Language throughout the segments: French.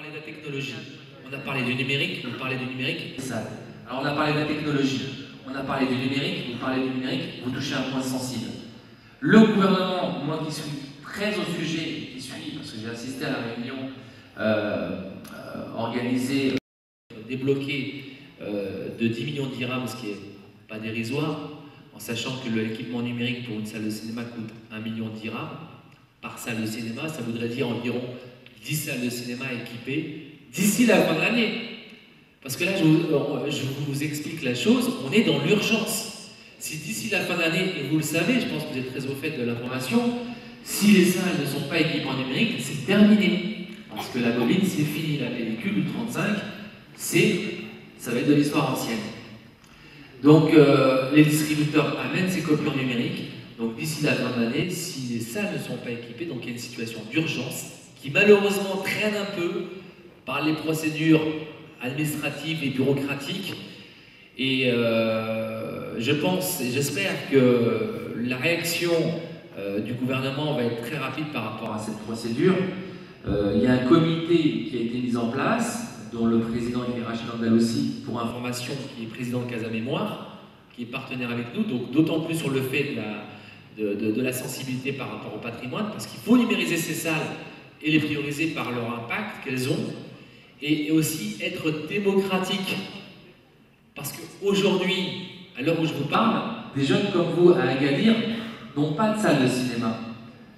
parlé de la technologie, on a parlé du numérique, vous parlez du numérique, ça. Alors on a parlé de la technologie, on a parlé du numérique, vous parlez du numérique, vous touchez un point sensible. Le gouvernement, moi qui suis très au sujet, qui suis, parce que j'ai assisté à la réunion organisée, débloquée de 10 millions de dirhams, ce qui n'est pas dérisoire, en sachant que l'équipement numérique pour une salle de cinéma coûte 1 million de dirhams par salle de cinéma, ça voudrait dire environ 10 salles de cinéma équipées d'ici la fin de l'année. Parce que là, je vous explique la chose, on est dans l'urgence. Si d'ici la fin de l'année, et vous le savez, je pense que vous êtes très au fait de l'information, si les salles ne sont pas équipées en numérique, c'est terminé. Parce que la bobine, c'est fini. La pellicule, du 35, ça va être de l'histoire ancienne. Donc, les distributeurs amènent ces copies en numérique. Donc, d'ici la fin de l'année, si les salles ne sont pas équipées, donc il y a une situation d'urgence qui malheureusement traîne un peu par les procédures administratives et bureaucratiques. Et je pense et j'espère que la réaction du gouvernement va être très rapide par rapport à cette procédure. Il y a un comité qui a été mis en place, dont le président est Rachid Andalousi, pour information, qui est président de Casa Mémoire, qui est partenaire avec nous, donc d'autant plus sur le fait de la sensibilité par rapport au patrimoine, parce qu'il faut numériser ces salles et les prioriser par leur impact qu'elles ont, et aussi être démocratique. Parce qu'aujourd'hui, à l'heure où je vous parle, des jeunes comme vous à Agadir n'ont pas de salle de cinéma.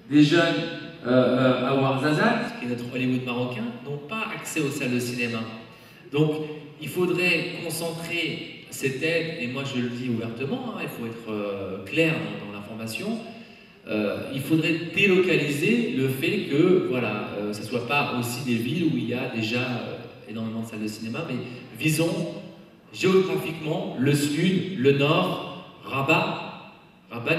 Des jeunes à Ouarzazate, qui est notre Hollywood marocain, n'ont pas accès aux salles de cinéma. Donc, il faudrait concentrer cette aide, et moi je le dis ouvertement, il faut être clair dans l'information, il faudrait délocaliser le fait que, voilà, ce ne soit pas aussi des villes où il y a déjà énormément de salles de cinéma, mais visons géographiquement le sud, le nord, Rabat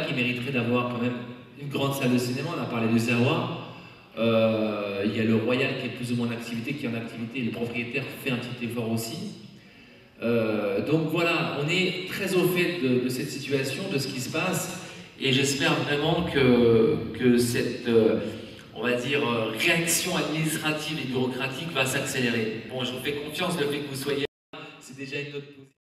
qui mériterait d'avoir quand même une grande salle de cinéma. On a parlé de Zawa, il y a le Royal qui est plus ou moins en activité, qui est en activité, et le propriétaire fait un petit effort aussi. Donc voilà, on est très au fait de cette situation, de ce qui se passe, et j'espère vraiment que cette, on va dire, réaction administrative et bureaucratique va s'accélérer. Bon, je vous fais confiance, le fait que vous soyez là, c'est déjà une autre position.